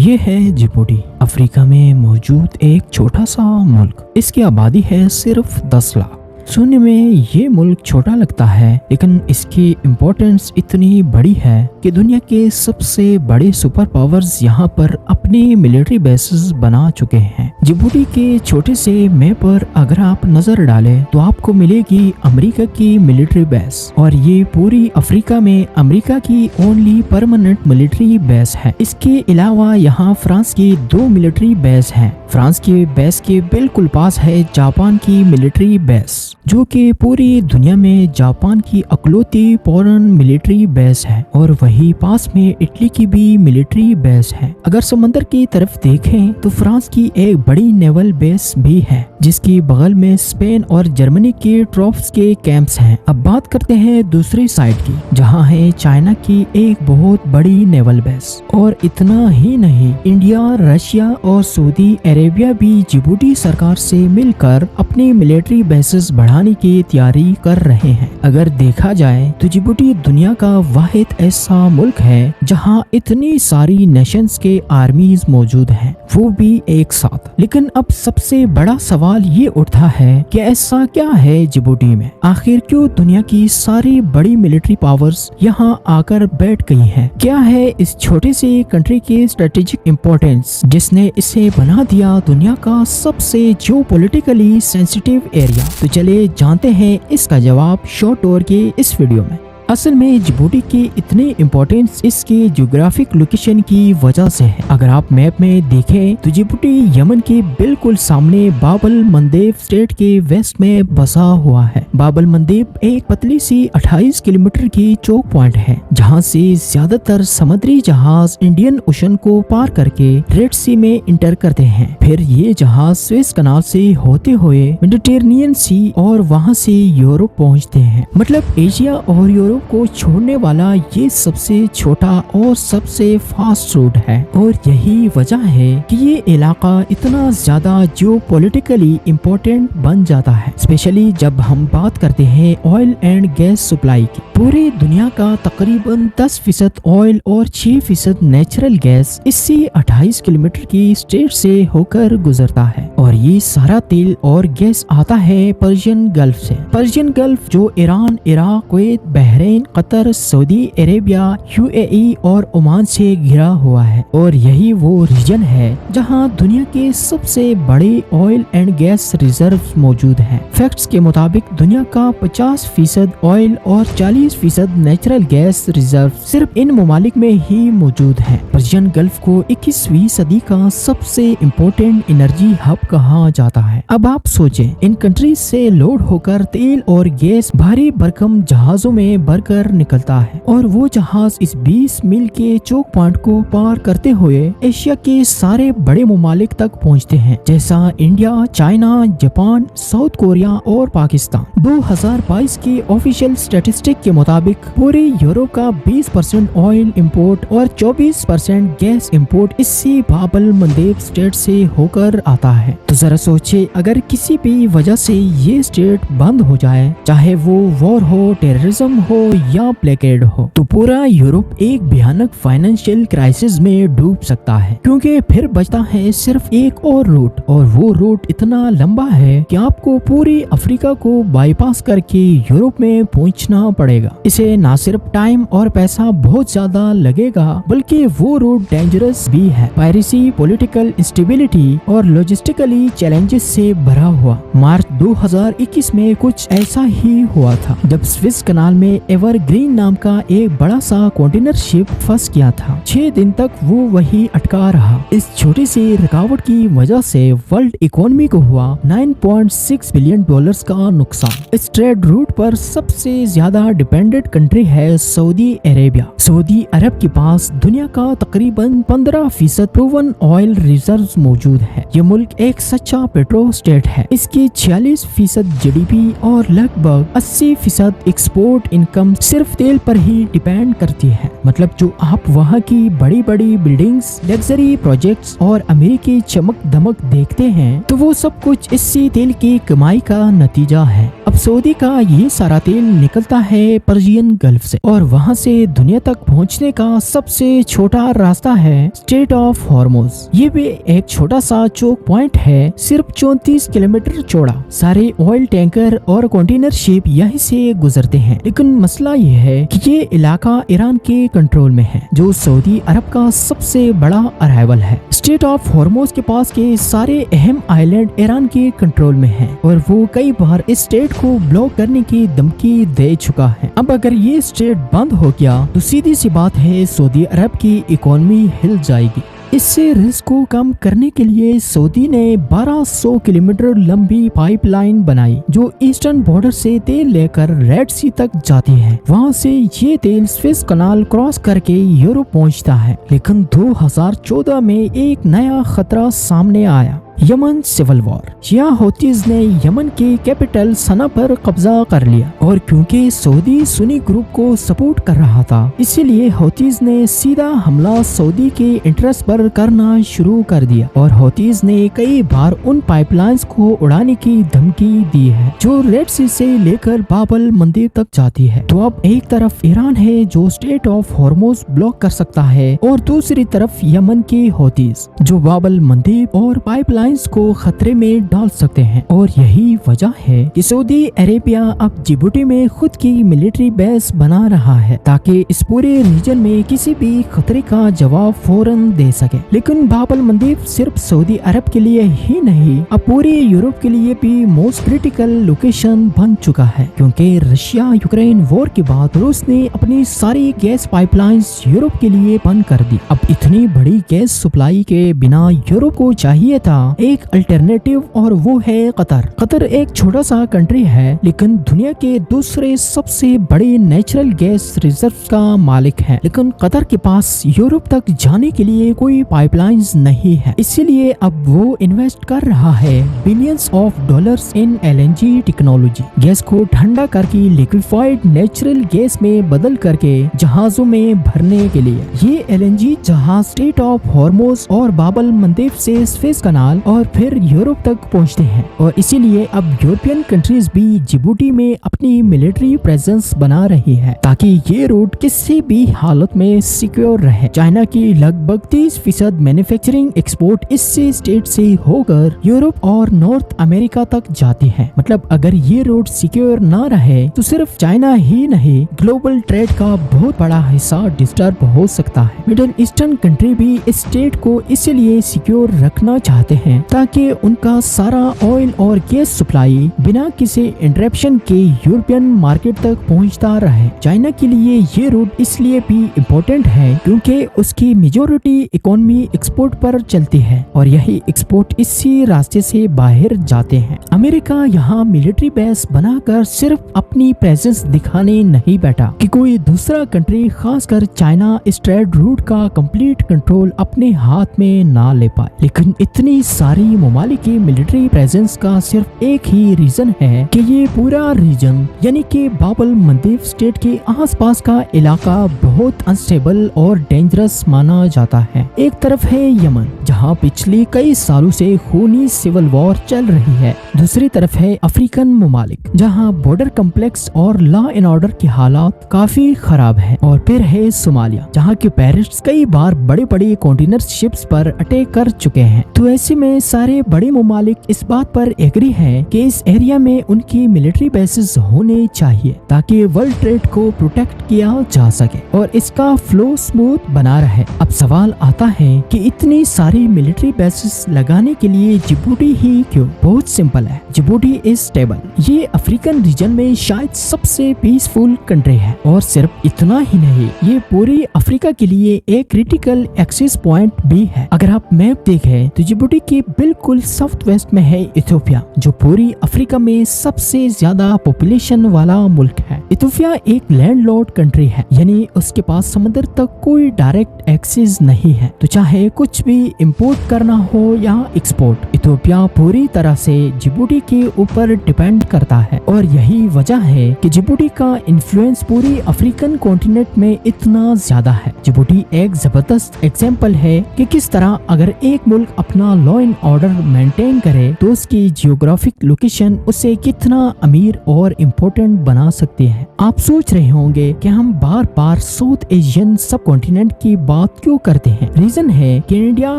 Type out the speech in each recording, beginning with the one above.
ये है Djibouti, Africa में मौजूद एक छोटा सा मुल्क। इसकी आबादी है सिर्फ 10 लाख। सुनने में ये मुल्क छोटा लगता है, लेकिन इसकी इम्पोर्टेंस इतनी बड़ी है कि दुनिया के सबसे बड़े सुपर पावर्स यहाँ पर अपने मिलिट्री बेसेस बना चुके हैं। जिबूटी के छोटे से मैप पर अगर आप नजर डालें तो आपको मिलेगी अमेरिका की मिलिट्री बेस, और ये पूरी अफ्रीका में अमेरिका की ओनली परमानेंट मिलिट्री बेस है। इसके अलावा यहाँ फ्रांस की 2 मिलिट्री बेस हैं। फ्रांस के बेस के बिल्कुल पास है जापान की मिलिट्री बेस, जो कि पूरी दुनिया में जापान की अकलौती फॉरेन मिलिट्री बेस है, और वही पास में इटली की भी मिलिट्री बेस है। अगर समंदर की तरफ देखें तो फ्रांस की एक बड़ी नेवल बेस भी है, जिसकी बगल में स्पेन और जर्मनी के ट्रूप्स के कैंप्स हैं। अब बात करते हैं दूसरी साइड की, जहां है चाइना की एक बहुत बड़ी नेवल बेस। और इतना ही नहीं, इंडिया, रशिया और सऊदी अरेबिया भी जिबूटी सरकार से मिलकर अपनी मिलिट्री बेसेस बढ़ाने की तैयारी कर रहे हैं। अगर देखा जाए तो जिबूटी दुनिया का वाहिद ऐसा मुल्क है जहां इतनी सारी नेशंस के आर्मीज मौजूद हैं, वो भी एक साथ। लेकिन अब सबसे बड़ा सवाल ये उठता है कि ऐसा क्या है जिबूटी में? आखिर क्यों दुनिया की सारी बड़ी मिलिट्री पावर्स यहाँ आकर बैठ गई हैं? क्या है इस छोटे से कंट्री की स्ट्रेटेजिक इम्पोर्टेंस जिसने इसे बना दिया दुनिया का सबसे जियोपॉलिटिकली सेंसिटिव एरिया? तो चले जानते हैं इसका जवाब शॉर्ट टूर के इस वीडियो में। असल में जिबूटी की इतनी इम्पोर्टेंस इसके ज्योग्राफिक लोकेशन की वजह से है। अगर आप मैप में देखें तो जिबूटी यमन के बिल्कुल सामने बाबल मंदेब स्टेट के वेस्ट में बसा हुआ है। बाबल मंदेब एक पतली सी 28 किलोमीटर की चौक पॉइंट है, जहां से ज्यादातर समुद्री जहाज इंडियन ओशन को पार करके रेड सी में इंटर करते हैं। फिर ये जहाज स्वेज कनाल से होते हुए मेडिटेरेनियन सी और वहां से यूरोप पहुंचते हैं। मतलब एशिया और यूरोप को छोड़ने वाला ये सबसे छोटा और सबसे फास्ट रूट है, और यही वजह है कि ये इलाका इतना ज्यादा जियोपॉलिटिकली इम्पोर्टेंट बन जाता है, स्पेशली जब हम बात करते हैं ऑयल एंड गैस सप्लाई की। पूरी दुनिया का तकरीबन 10% ऑयल और 6% नेचुरल गैस इसी 28 किलोमीटर की स्टेट से होकर गुजरता है, और ये सारा तेल और गैस आता है पर्शियन गल्फ से। पर्शियन गल्फ जो Iran, Iraq, Kuwait, Bahrain, Qatar, Saudi Arabia, UAE और ओमान से घिरा हुआ है, और यही वो रीजन है जहां दुनिया के सबसे बड़े ऑयल एंड गैस रिजर्व्स मौजूद हैं। फैक्ट्स के मुताबिक दुनिया का 50% ऑयल और 40% नेचुरल गैस रिजर्व सिर्फ इन ममालिक में ही मौजूद है। पर्शियन गल्फ को 21वीं सदी का सबसे इम्पोर्टेंट एनर्जी हब कहा जाता है। अब आप सोचें, इन कंट्रीज से लोड होकर तेल और गैस भारी भरकम जहाजों में भरकर निकलता है, और वो जहाज इस 20 मील के चौक पॉइंट को पार करते हुए एशिया के सारे बड़े ममालिक तक पहुंचते हैं, जैसा India, China, Japan, south Korea और पाकिस्तान। 2022 के ऑफिशियल स्टैटिस्टिक के मुताबिक पूरे यूरोप का 20% ऑयल इंपोर्ट और 24% गैस इंपोर्ट इसी बाबल मंदेब स्टेट से होकर आता है। तो जरा सोचे, अगर किसी भी वजह से ये स्टेट बंद हो जाए, चाहे वो वॉर हो, टेररिज्म हो या ब्लैकआउट हो, तो पूरा यूरोप एक भयानक फाइनेंशियल क्राइसिस में डूब सकता है, क्योंकि फिर बचता है सिर्फ एक और रूट, और वो रूट इतना लंबा है कि आपको पूरी अफ्रीका को बाईपास करके यूरोप में पहुंचना पड़ेगा। इसे ना सिर्फ टाइम और पैसा बहुत ज्यादा लगेगा, बल्कि वो रूट डेंजरस भी है। पायरेसी, पॉलिटिकल इंस्टेबिलिटी और लॉजिस्टिकली चैलेंजेस से भरा हुआ। मार्च 2021 में कुछ ऐसा ही हुआ था, जब स्विस कनाल में एवरग्रीन नाम का एक बड़ा सा कंटेनर शिप फंस गया था। 6 दिन तक वो वही अटका रहा। इस छोटी सी रुकावट की वजह से वर्ल्ड इकोनॉमी को हुआ $9.6 बिलियन का नुकसान। इस ट्रेड रूट पर सबसे ज्यादा डिपेंडेंट कंट्री है सऊदी अरेबिया। सऊदी अरब के पास दुनिया का तकरीबन 15% प्रूवन ऑयल रिजर्व्स मौजूद है। ये मुल्क एक सच्चा पेट्रो स्टेट है। इसकी 46% जीडीपी और लगभग 80% एक्सपोर्ट इनकम इनकम सिर्फ तेल पर ही डिपेंड करती है। मतलब जो आप वहाँ की बड़ी बड़ी बिल्डिंग्स, लग्जरी प्रोजेक्ट्स और अमेरिकी चमक दमक देखते हैं, तो वो सब कुछ इसी तेल की कमाई का नतीजा है। अब सऊदी का ये सारा तेल निकलता है पर्शियन गल्फ से और वहाँ से दुनिया तक पहुँचने का सबसे छोटा रास्ता है स्ट्रेट ऑफ हॉर्मुज। ये भी एक छोटा सा चोक पॉइंट है, सिर्फ 34 किलोमीटर चौड़ा। सारे ऑयल टैंकर और कंटेनर शिप यहीं से गुजरते हैं। लेकिन मसला ये है कि ये इलाका ईरान के कंट्रोल में है, जो सऊदी अरब का सबसे बड़ा अराइवल है। स्ट्रेट ऑफ हॉर्मुज के पास के सारे अहम आइलैंड ईरान के कंट्रोल में है और वो कई बार इस स्टेट को ब्लॉक करने की धमकी दे चुका है। अब अगर ये स्टेट बंद हो गया तो सीधी सी बात है, सऊदी अरब की इकोनॉमी हिल जाएगी। इससे रिस्क को कम करने के लिए सऊदी ने 1200 किलोमीटर लंबी पाइपलाइन बनाई, जो ईस्टर्न बॉर्डर से तेल लेकर रेड सी तक जाती है। वहां से ये तेल स्विस कनाल क्रॉस करके यूरोप पहुंचता है। लेकिन 2014 में एक नया खतरा सामने आया, यमन सिविल वॉर। यहाँ हौतीज ने यमन के कैपिटल सना पर कब्जा कर लिया और क्योंकि सऊदी सुन्नी ग्रुप को सपोर्ट कर रहा था, इसीलिए हौतीज ने सीधा हमला सऊदी के इंटरेस्ट पर करना शुरू कर दिया और हौतीज ने कई बार उन पाइपलाइंस को उड़ाने की धमकी दी है, जो रेड सी से लेकर बाबल मंदिर तक जाती है। तो अब एक तरफ ईरान है जो स्ट्रेट ऑफ हॉर्मुज ब्लॉक कर सकता है और दूसरी तरफ यमन के हौतीज जो बाबल मंदिर और पाइपलाइन को खतरे में डाल सकते हैं। और यही वजह है कि सऊदी अरेबिया अब जिबूटी में खुद की मिलिट्री बेस बना रहा है, ताकि इस पूरे रीजन में किसी भी खतरे का जवाब फौरन दे सके। लेकिन बाबल मंदिर सिर्फ सऊदी अरब के लिए ही नहीं, अब पूरे यूरोप के लिए भी मोस्ट क्रिटिकल लोकेशन बन चुका है, क्योंकि रशिया यूक्रेन वॉर के बाद रूस ने अपनी सारी गैस पाइपलाइंस यूरोप के लिए बंद कर दी। अब इतनी बड़ी गैस सप्लाई के बिना यूरोप को चाहिए था एक अल्टरनेटिव, और वो है कतर। कतर एक छोटा सा कंट्री है, लेकिन दुनिया के दूसरे सबसे बड़े नेचुरल गैस रिजर्व का मालिक है। लेकिन कतर के पास यूरोप तक जाने के लिए कोई पाइपलाइंस नहीं है, इसीलिए अब वो इन्वेस्ट कर रहा है billions of dollars in LNG technology. Gas को ठंडा करके लिक्विफाइड नेचुरल गैस में बदल करके जहाजों में भरने के लिए। ये एलएनजी जहाज स्ट्रेट ऑफ हॉर्मुज और बाबल मंदेब से स्वेज कनाल और फिर यूरोप तक पहुंचते हैं, और इसीलिए अब यूरोपियन कंट्रीज भी जिबूटी में अपनी मिलिट्री प्रेजेंस बना रही है, ताकि ये रूट किसी भी हालत में सिक्योर रहे। चाइना की लगभग 30% मैन्युफैक्चरिंग एक्सपोर्ट इसी स्टेट से होकर यूरोप और नॉर्थ अमेरिका तक जाती है। मतलब अगर ये रूट सिक्योर ना रहे तो सिर्फ चाइना ही नहीं, ग्लोबल ट्रेड का बहुत बड़ा हिस्सा डिस्टर्ब हो सकता है। मिडिल ईस्टर्न कंट्री भी इस स्टेट को इसलिए सिक्योर रखना चाहते हैं ताकि उनका सारा ऑयल और गैस सप्लाई बिना किसी इंटरप्शन के यूरोपियन मार्केट तक पहुंचता रहे। चाइना के लिए ये रूट इसलिए भी इम्पोर्टेंट है क्योंकि उसकी मेजॉरिटी इकोनॉमी एक्सपोर्ट पर चलती है और यही एक्सपोर्ट इसी रास्ते से बाहर जाते हैं। अमेरिका यहाँ मिलिट्री बेस बनाकर सिर्फ अपनी प्रेजेंस दिखाने नहीं बैठा कि कोई दूसरा कंट्री खासकर चाइना इस ट्रेड रूट का कंप्लीट कंट्रोल अपने हाथ में ना ले पाए। लेकिन इतनी सारी ममालिक की मिलिट्री प्रेजेंस का सिर्फ एक ही रीजन है कि ये पूरा रीजन यानी कि बाबल मंदेब स्टेट के आसपास का इलाका बहुत अनस्टेबल और डेंजरस माना जाता है। एक तरफ है यमन, जहाँ पिछले कई सालों से खूनी सिविल वॉर चल रही है। दूसरी तरफ है अफ्रीकन ममालिक, जहाँ बॉर्डर कॉम्प्लेक्स और लॉ एंड ऑर्डर के हालात काफी खराब है। और फिर है सोमालिया, जहाँ के पेरिस्ट्स कई बार बड़े बड़े कंटेनर शिप्स पर अटैक कर चुके हैं। तो ऐसे में सारे बड़े ममालिक इस बात पर एग्री है कि इस एरिया में उनकी मिलिट्री बेसेस होने चाहिए ताकि वर्ल्ड ट्रेड को प्रोटेक्ट किया जा सके और इसका फ्लो स्मूथ बना रहे। अब सवाल आता है कि इतनी सारी मिलिट्री बेसेस लगाने के लिए जिबूटी ही क्यों? बहुत सिंपल है, जिबूटी इज स्टेबल। ये अफ्रीकन रीजन में शायद सबसे पीसफुल कंट्री है और सिर्फ इतना ही नहीं, ये पूरी अफ्रीका के लिए एक क्रिटिकल एक्सेस पॉइंट भी है। अगर आप मैप देखें तो जिबूटी के बिल्कुल साउथ वेस्ट में है इथियोपिया, जो पूरी अफ्रीका में सबसे ज्यादा पॉपुलेशन वाला मुल्क है। इथियोपिया एक लैंडलॉर्ड कंट्री है, यानी उसके पास समुद्र तक कोई डायरेक्ट एक्सेस नहीं है, तो चाहे कुछ भी इंपोर्ट करना हो या एक्सपोर्ट, इथियोपिया पूरी तरह से जिबूटी के ऊपर डिपेंड करता है और यही वजह है कि जिबूटी का इन्फ्लुएंस पूरी अफ्रीकन कॉन्टिनेंट में इतना ज्यादा है। जिबूटी एक जबरदस्त एग्जाम्पल है कि किस तरह अगर एक मुल्क अपना लॉ एंड ऑर्डर मेंटेन करे तो उसकी जियोग्राफिक लोकेशन उसे कितना अमीर और इम्पोर्टेंट बना सकती है। आप सोच रहे होंगे कि हम बार बार साउथ एशियन सब कॉन्टिनेंट की बात क्यों करते हैं। रीजन है कि इंडिया,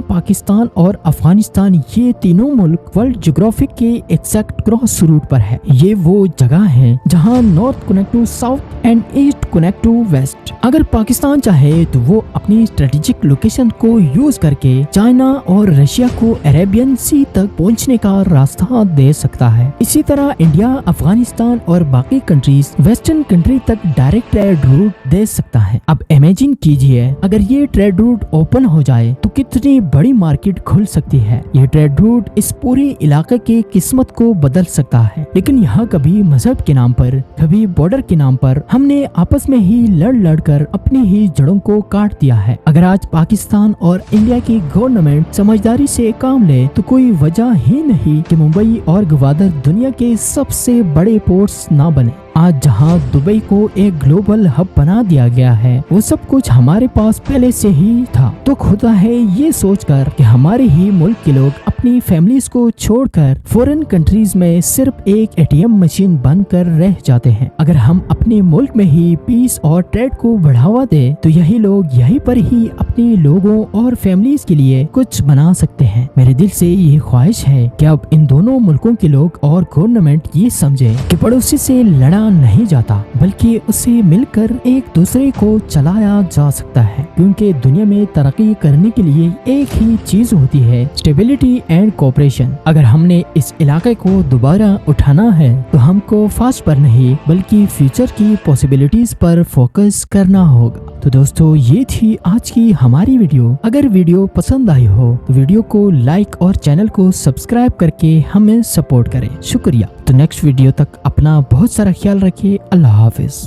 पाकिस्तान और अफगानिस्तान ये तीनों मुल्क वर्ल्ड जियोग्राफिक के एक्सैक्ट क्रॉस रूट पर है। ये वो जगह है जहाँ north connect to south and east connect to west. अगर पाकिस्तान चाहे तो वो अपनी स्ट्रेटेजिक लोकेशन को यूज करके चाइना और रशिया को अरेबियन सी तक पहुंचने का रास्ता दे सकता है। इसी तरह इंडिया, अफगानिस्तान और बाकी कंट्रीज वेस्टर्न कंट्री तक डायरेक्ट ट्रेड रूट दे सकता है। अब इमेजिन कीजिए अगर ये ट्रेड रूट ओपन हो जाए तो कितनी बड़ी मार्केट खुल सकती है। ये ट्रेड रूट इस पूरे इलाके की किस्मत को बदल सकता है। लेकिन यहाँ कभी मजहब के नाम पर, कभी बॉर्डर के नाम पर हमने आपस में ही लड़ कर अपनी ही जड़ों को काट दिया है। अगर आज पाकिस्तान और इंडिया की गवर्नमेंट समझदारी से काम ले तो कोई वजह ही नहीं कि मुंबई और ग्वादर दुनिया के सबसे बड़े पोर्ट्स ना बने। आज जहां दुबई को एक ग्लोबल हब बना दिया गया है, वो सब कुछ हमारे पास पहले से ही था। तो खुदा है ये सोचकर कि हमारे ही मुल्क के लोग अपनी फैमिलीज को छोड़कर फॉरेन कंट्रीज में सिर्फ एक एटीएम मशीन बनकर रह जाते हैं। अगर हम अपने मुल्क में ही पीस और ट्रेड को बढ़ावा दे तो यही लोग यहीं पर ही अपने लोगों और फैमिलीज के लिए कुछ बना सकते हैं। मेरे दिल से ये ख्वाहिश है कि अब इन दोनों मुल्कों के लोग और गवर्नमेंट ये समझे कि पड़ोसी से लड़ा नहीं जाता बल्कि उसे मिलकर एक दूसरे को चलाया जा सकता है। क्योंकि दुनिया में तरक्की करने के लिए एक ही चीज होती है, स्टेबिलिटी एंड कोऑपरेशन। अगर हमने इस इलाके को दोबारा उठाना है तो हमको फास्ट पर नहीं बल्कि फ्यूचर की पॉसिबिलिटीज पर फोकस करना होगा। तो दोस्तों ये थी आज की हमारी वीडियो। अगर वीडियो पसंद आई हो तो वीडियो को लाइक और चैनल को सब्सक्राइब करके हमें सपोर्ट करें। शुक्रिया। तो नेक्स्ट वीडियो तक अपना बहुत सारा ख्याल रखिए। अल्लाह हाफिज।